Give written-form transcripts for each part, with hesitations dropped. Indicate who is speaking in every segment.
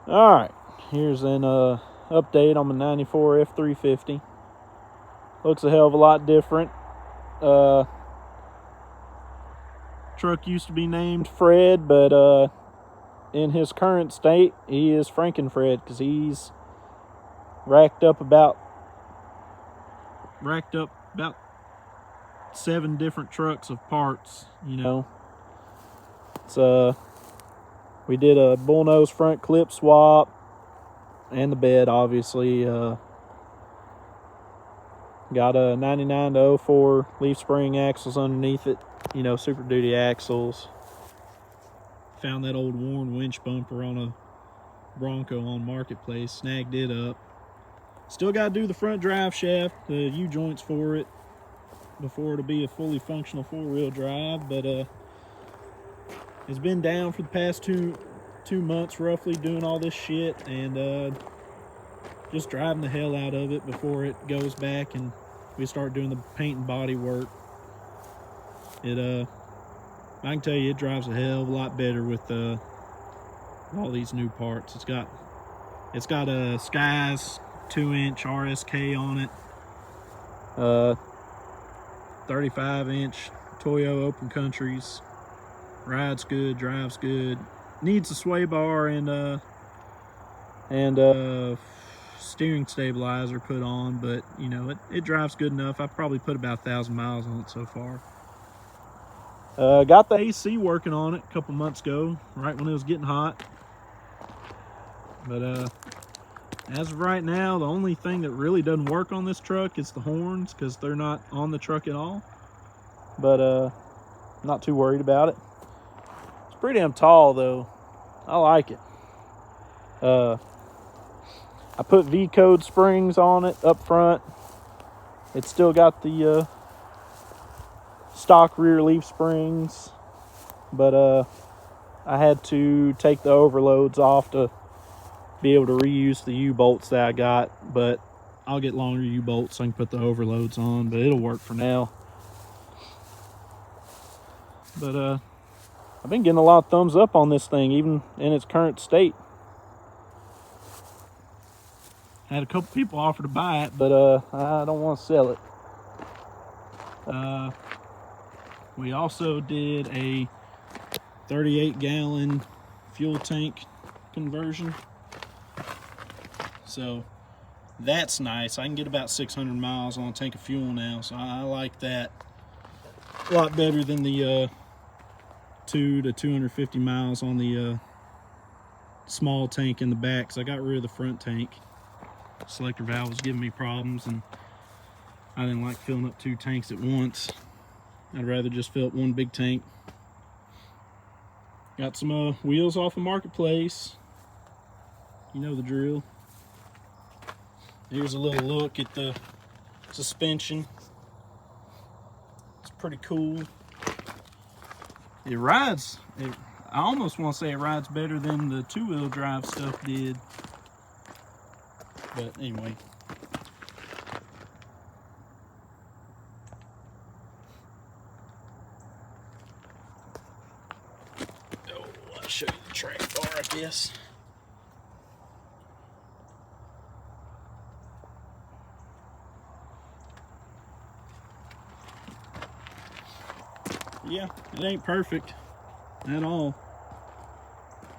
Speaker 1: Alright, here's an update on my 94 F350. Looks a hell of a lot different. Truck used to be named Fred, but in his current state, he is Frankenfred because he's racked up about 7 different trucks of parts. It's we did a bullnose front clip swap and the bed, obviously. Got a 99 to 04 leaf spring axles underneath it, Super Duty axles. Found that old worn winch bumper on a Bronco on Marketplace, snagged it up. Still got to do the front drive shaft, the U-joints for it, before it'll be a fully functional 4-wheel drive. But it's been down for the past two months roughly doing all this shit, and just driving the hell out of it before it goes back and we start doing the paint and body work. I can tell you, it drives a hell of a lot better with all these new parts. It's got a Skies 2-inch RSK on it, 35-inch Toyo Open Countries. Rides good, drives good. Needs a sway bar and steering stabilizer put on, but it drives good enough. I've probably put about 1,000 miles on it so far. Got the AC working on it a couple months ago, right when it was getting hot. But as of right now, the only thing that really doesn't work on this truck is the horns, because they're not on the truck at all. But not too worried about it. It's pretty damn tall though. I like it. I put V-code springs on it up front. It's still got the stock rear leaf springs, but I had to take the overloads off to be able to reuse the U-bolts that I got. But I'll get longer U-bolts so I can put the overloads on, but it'll work for now. But I've been getting a lot of thumbs up on this thing, even in its current state. Had a couple people offer to buy it, but I don't want to sell it. We also did a 38-gallon fuel tank conversion. So that's nice. I can get about 600 miles on a tank of fuel now, so I like that a lot better than the 2 to 250 miles on the small tank in the back, because I got rid of the front tank. Selector valve was giving me problems, and I didn't like filling up 2 tanks at once. I'd rather just fill up 1 big tank. Got some wheels off the Marketplace. You know the drill. Here's a little look at the suspension. It's pretty cool. It rides, I almost want to say it rides better than the 2-wheel drive stuff did. But anyway. Oh, I'll show you the track bar, I guess. Yeah, it ain't perfect at all,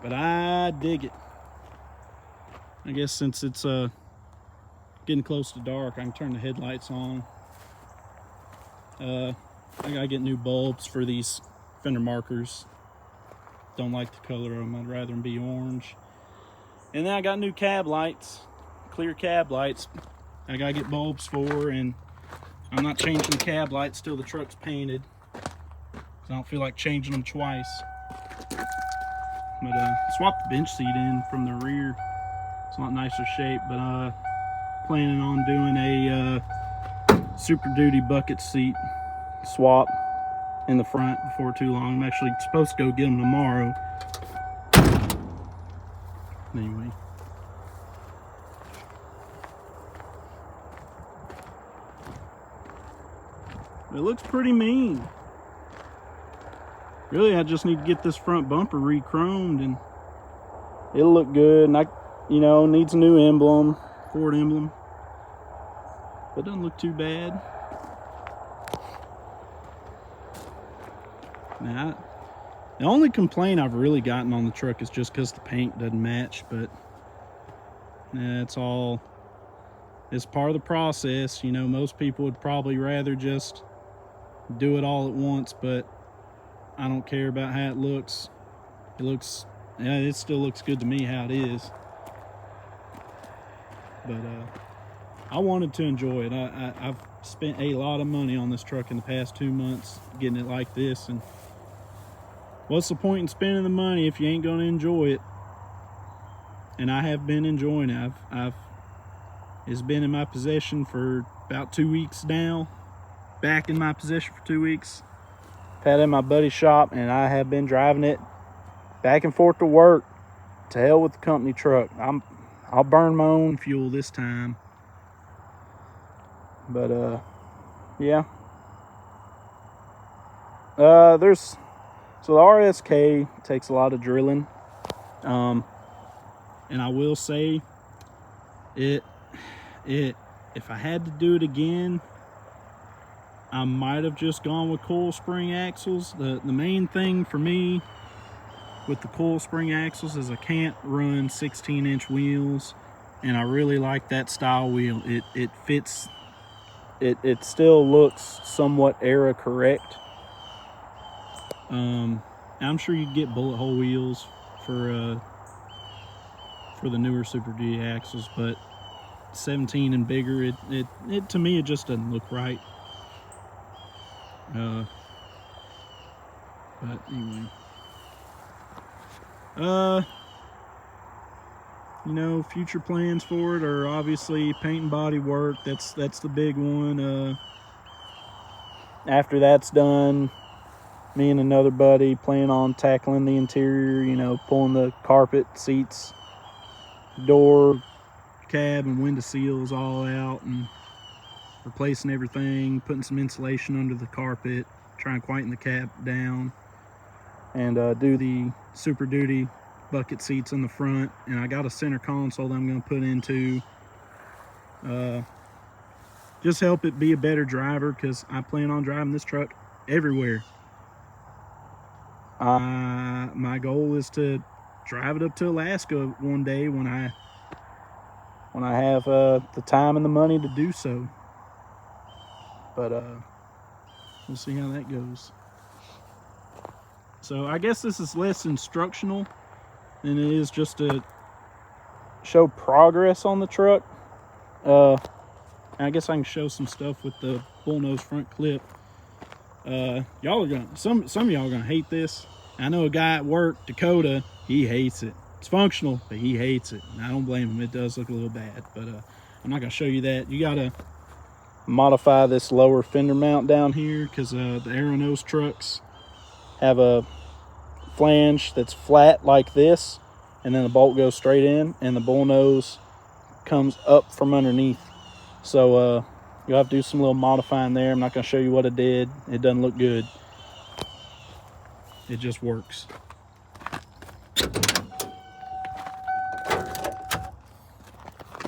Speaker 1: but I dig it. I guess since it's getting close to dark, I can turn the headlights on. I gotta get new bulbs for these fender markers. Don't like the color of them. I'd rather them be orange. And then I got new cab lights, clear cab lights. I gotta get bulbs for, and I'm not changing the cab lights till the truck's painted. I don't feel like changing them twice. But swapped the bench seat in from the rear. It's a lot nicer shape, but planning on doing a Super Duty bucket seat swap in the front before too long. I'm actually supposed to go get them tomorrow. Anyway. It looks pretty mean. Really, I just need to get this front bumper re-chromed and it'll look good. And you know, needs a new emblem, Ford emblem. But it doesn't look too bad. Now, the only complaint I've really gotten on the truck is just because the paint doesn't match, but that's all. It's part of the process. You know, most people would probably rather just do it all at once, but I don't care about how it looks. Yeah, it still looks good to me how it is. But I wanted to enjoy it. I've spent a lot of money on this truck in the past 2 months getting it like this, and what's the point in spending the money if you ain't gonna enjoy it? And I have been enjoying it. It's been in my possession for about 2 weeks now. Back in my possession for 2 weeks. Had it in my buddy's shop, and I have been driving it back and forth to work. To hell with the company truck. I'll burn my own fuel this time. But yeah. So the RSK takes a lot of drilling. And I will say if I had to do it again, I might have just gone with coil spring axles. The main thing for me with the coil spring axles is I can't run 16-inch wheels, and I really like that style wheel. It fits. It still looks somewhat era correct. I'm sure you get bullet hole wheels for the newer Super Duty axles, but 17 and bigger, it to me it just doesn't look right. But anyway, you know, future plans for it are obviously paint and body work. That's the big one. After that's done, me and another buddy plan on tackling the interior, you know, pulling the carpet, seats, door, cab, and window seals all out, and replacing everything, putting some insulation under the carpet, trying to quieten the cab down, and do the Super Duty bucket seats in the front. And I got a center console that I'm going to put into. Just help it be a better driver, because I plan on driving this truck everywhere. My goal is to drive it up to Alaska one day when I have the time and the money to do so. But we'll see how that goes. So I guess this is less instructional than it is just to show progress on the truck. I guess I can show some stuff with the bullnose front clip. Y'all are gonna, some of y'all are gonna hate this. I know a guy at work, Dakota, he hates it. It's functional, but he hates it. And I don't blame him. It does look a little bad, but I'm not gonna show you that. You gotta modify this lower fender mount down here, because the Aeronose trucks have a flange that's flat like this, and then the bolt goes straight in, and the bullnose comes up from underneath. So you'll have to do some little modifying there. I'm not going to show you what I did. It doesn't look good. It just works.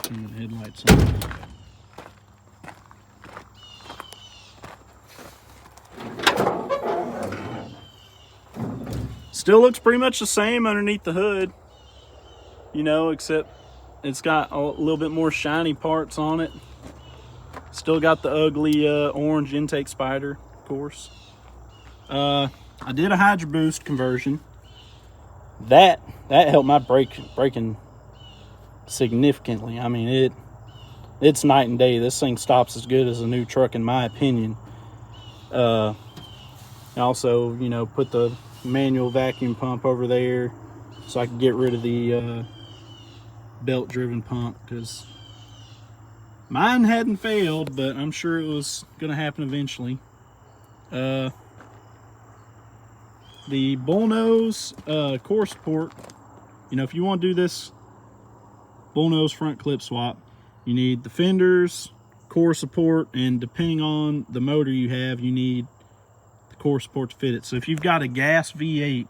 Speaker 1: Turn the headlights on. Still looks pretty much the same underneath the hood, you know, except it's got a little bit more shiny parts on it. Still got the ugly orange intake spider, of course. I did a Hydro Boost conversion. That helped my braking significantly. I mean, it's night and day. This thing stops as good as a new truck, in my opinion. Also, you know, put the manual vacuum pump over there so I could get rid of the belt-driven pump, because mine hadn't failed, but I'm sure it was going to happen eventually. The bullnose core support, you know, if you want to do this bullnose front clip swap, you need the fenders, core support, and depending on the motor you have, you need the core support to fit it. So if you've got a gas V8,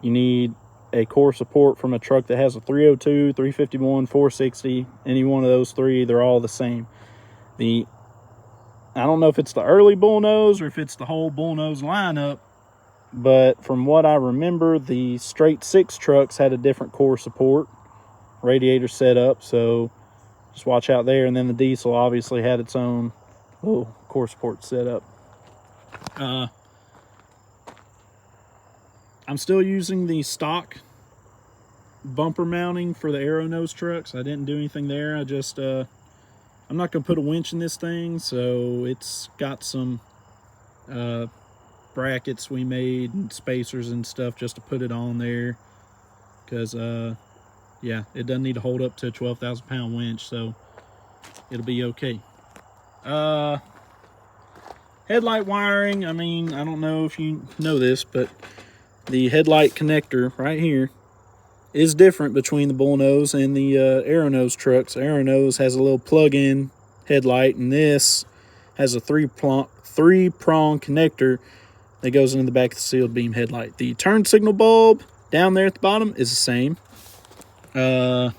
Speaker 1: you need a core support from a truck that has a 302, 351, 460, any one of those three, they're all the same. I don't know if it's the early bullnose or if it's the whole bullnose lineup, but from what I remember, the straight 6 trucks had a different core support radiator setup, so just watch out there. And then the diesel obviously had its own little core support setup. I'm still using the stock bumper mounting for the Aero nose trucks. I didn't do anything there. I just I'm not gonna put a winch in this thing, so it's got some brackets we made and spacers and stuff just to put it on there, because yeah, it doesn't need to hold up to a 12,000 pound winch, so it'll be okay. Headlight wiring, I mean, I don't know if you know this, but the headlight connector right here is different between the bullnose and the Aero nose trucks. Aero nose has a little plug-in headlight, and this has a three-prong connector that goes into the back of the sealed beam headlight. The turn signal bulb down there at the bottom is the same. You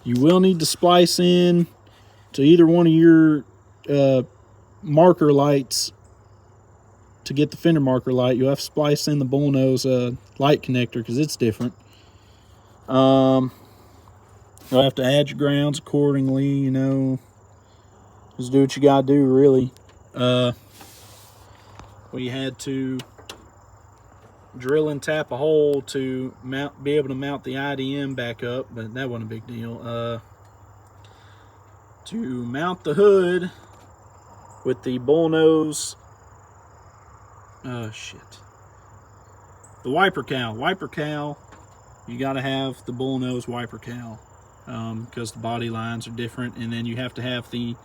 Speaker 1: will need to splice in to either one of your marker lights to get the fender marker light. You'll have to splice in the bullnose light connector because it's different. You'll have to add your grounds accordingly, you know. Just do what you gotta do, really. We had to drill and tap a hole to be able to mount the IDM back up, but that wasn't a big deal. To mount the hood with the bullnose, the wiper cowl, you got to have the bullnose wiper cowl because the body lines are different, and then you have to have the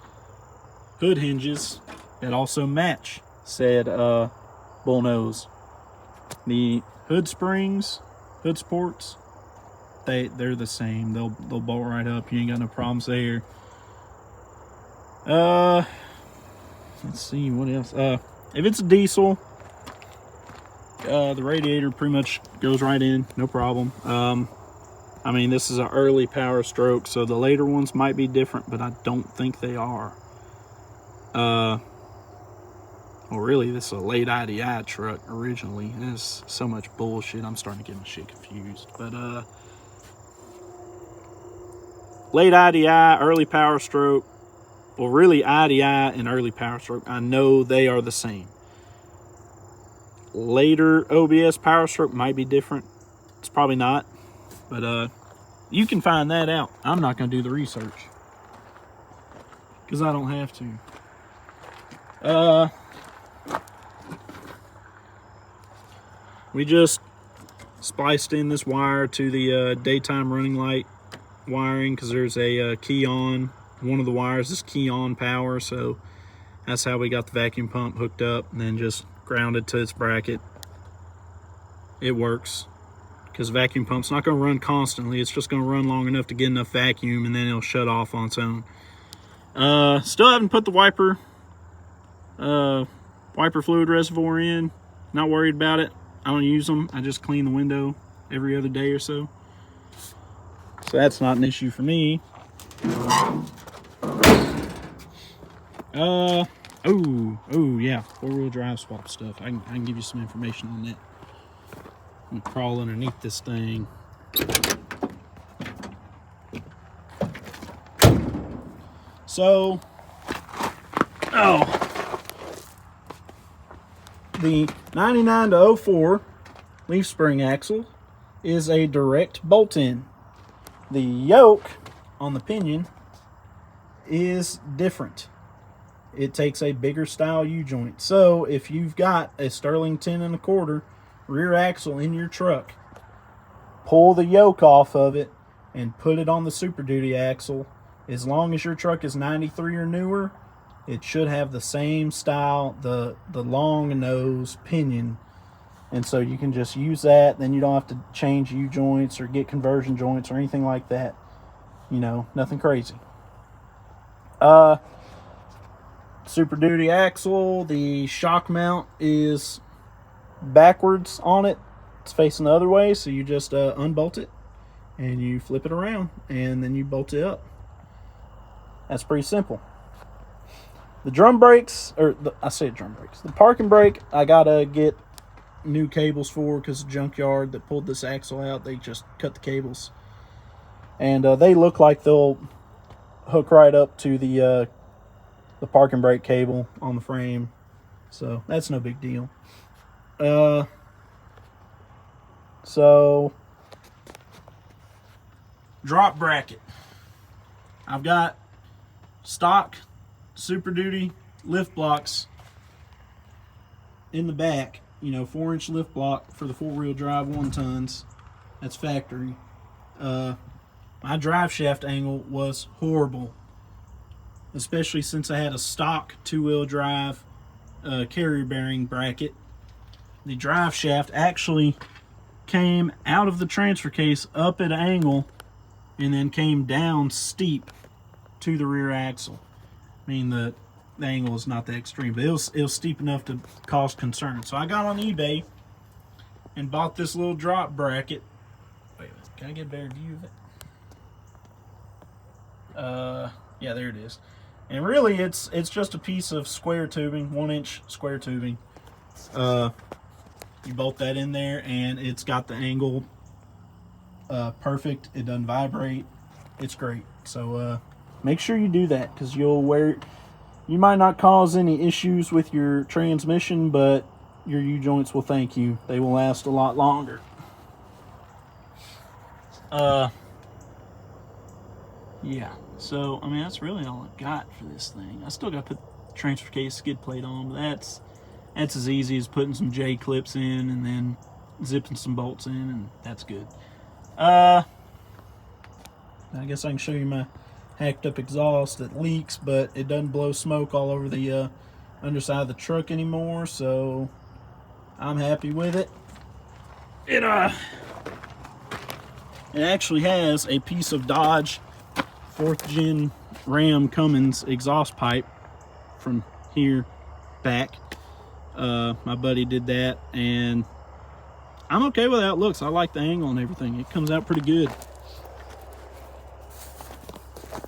Speaker 1: hood hinges that also match said bullnose. The hood springs, hood supports, they're the same. They'll bolt right up. You ain't got no problems there. Let's see what else. If it's a diesel, the radiator pretty much goes right in, no problem. I mean, this is an early Power Stroke, so the later ones might be different, but I don't think they are. Well, really, this is a late IDI truck originally. There's so much bullshit, I'm starting to get my shit confused. But late IDI, early Power Stroke, well, really IDI and early Power Stroke, I know they are the same. Later OBS Power Stroke might be different. It's probably not, but you can find that out. I'm not going to do the research because I don't have to. We just spliced in this wire to the daytime running light wiring because there's a key on. One of the wires is key on power, so that's how we got the vacuum pump hooked up, and then just grounded to its bracket. It works because the vacuum pump's not going to run constantly. It's just going to run long enough to get enough vacuum, and then it'll shut off on its own. Still haven't put the wiper fluid reservoir in. Not worried about it. I don't use them. I just clean the window every other day or so. So that's not an issue for me. Oh yeah, 4-wheel drive swap stuff. I can give you some information on that. I'm gonna crawl underneath this thing. So, the 99 to 04 leaf spring axle is a direct bolt-in. The yoke on the pinion is different. It takes a bigger style U-joint. So if you've got a Sterling 10 1/4 rear axle in your truck, pull the yoke off of it and put it on the Super Duty axle. As long as your truck is 93 or newer, it should have the same style, the long nose pinion. And so you can just use that. Then you don't have to change U-joints or get conversion joints or anything like that. You know, nothing crazy. Super Duty axle, the shock mount is backwards on it, it's facing the other way, so you just unbolt it and you flip it around and then you bolt it up. That's pretty simple. The drum brakes, I say drum brakes, the parking brake, I gotta get new cables for, because the junkyard that pulled this axle out, they just cut the cables, and they look like they'll hook right up to the parking brake cable on the frame, so that's no big deal. So drop bracket, I've got stock Super Duty lift blocks in the back, you know, 4-inch lift block for the 4-wheel drive 1 tons. That's factory. My drive shaft angle was horrible, especially since I had a stock 2-wheel drive carrier bearing bracket. The drive shaft actually came out of the transfer case up at an angle and then came down steep to the rear axle. I mean, the angle is not that extreme, but it was steep enough to cause concern. So I got on eBay and bought this little drop bracket. Wait a minute, can I get a better view of it? Yeah, there it is. And really, it's just a piece of square tubing, 1-inch square tubing. You bolt that in there, and it's got the angle perfect. It doesn't vibrate. It's great. So make sure you do that, because you might not cause any issues with your transmission, but your U-joints will thank you. They will last a lot longer. Yeah, so I mean, that's really all I got for this thing. I still got to put the transfer case skid plate on, but that's as easy as putting some J clips in and then zipping some bolts in, and that's good. I guess I can show you my hacked up exhaust that leaks, but it doesn't blow smoke all over the underside of the truck anymore, so I'm happy with it. It actually has a piece of Dodge 4th gen Ram Cummins exhaust pipe from here back. My buddy did that, and I'm okay with how it looks. I like the angle and everything. It comes out pretty good.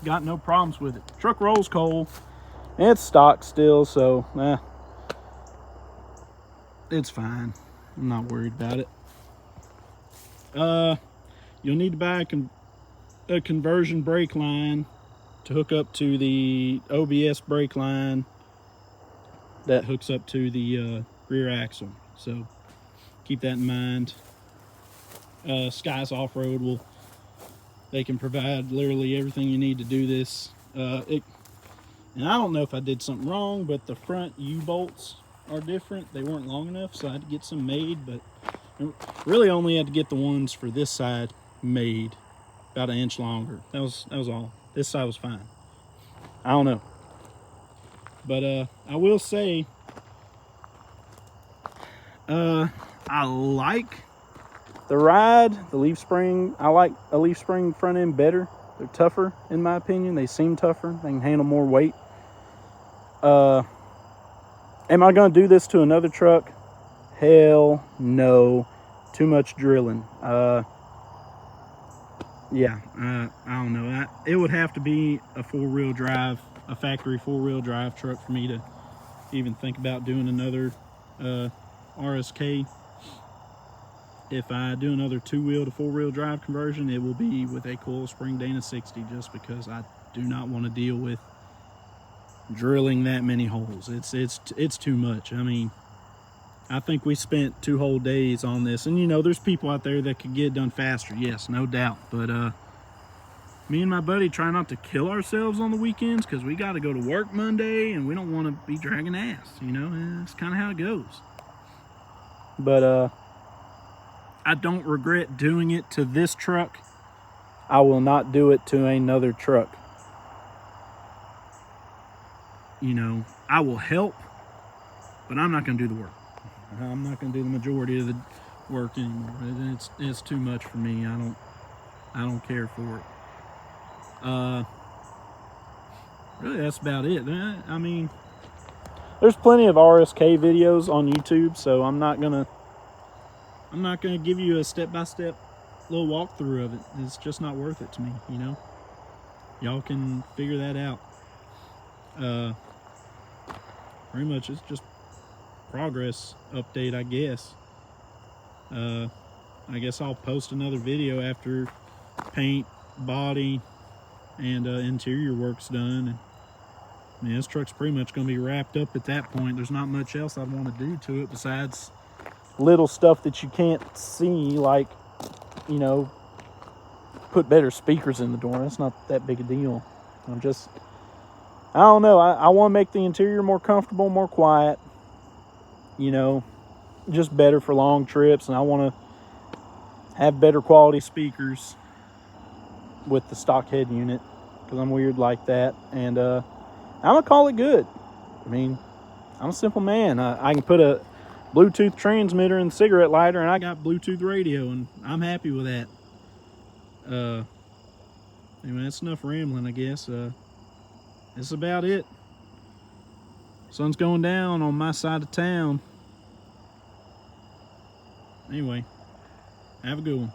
Speaker 1: Got no problems with it. Truck rolls coal. It's stock still, so it's fine. I'm not worried about it. You'll need to buy a conversion brake line to hook up to the OBS brake line that hooks up to the rear axle. So keep that in mind. Skies Off-Road they can provide literally everything you need to do this. And I don't know if I did something wrong, but the front U-bolts are different. They weren't long enough, so I had to get some made, but really only had to get the ones for this side made about 1 inch longer. That was all. This side was fine. I don't know. But I will say, I like the ride, the leaf spring. I like a leaf spring front end better. They're tougher, in my opinion. They seem tougher. They can handle more weight. Am I going to do this to another truck? Hell no. Too much drilling. Yeah, I don't know. It would have to be a 4-wheel drive, a factory 4-wheel drive truck for me to even think about doing another RSK. If I do another 2-wheel to 4-wheel drive conversion, it will be with a coil spring Dana 60, just because I do not want to deal with drilling that many holes. It's too much. I mean, I think we spent 2 whole days on this, and you know, there's people out there that could get it done faster, yes, no doubt, but me and my buddy try not to kill ourselves on the weekends, because we got to go to work Monday and we don't want to be dragging ass, you know. It's kind of how it goes. But I don't regret doing it to this truck. I will not do it to another truck. You know, I will help, but I'm not going to do the work. I'm not going to do the majority of the work anymore. It's too much for me. I don't care for it. Really, that's about it. I mean, there's plenty of RSK videos on YouTube, so I'm not gonna I'm not going to give you a step-by-step little walkthrough of it. It's just not worth it to me, you know. Y'all can figure that out. Pretty much it's just progress update, I guess. I guess I'll post another video after paint, body, and interior work's done. And I mean, this truck's pretty much going to be wrapped up at that point. There's not much else I'd want to do to it besides little stuff that you can't see, like, you know, put better speakers in the door. That's not that big a deal. I don't know. I want to make the interior more comfortable, more quiet, you know, just better for long trips. And I want to have better quality speakers with the stock head unit, because I'm weird like that. And I'm going to call it good. I mean, I'm a simple man. I can put a Bluetooth transmitter in the cigarette lighter, and I got Bluetooth radio, and I'm happy with that. Anyway, that's enough rambling, I guess. That's about it. Sun's going down on my side of town. Anyway, have a good one.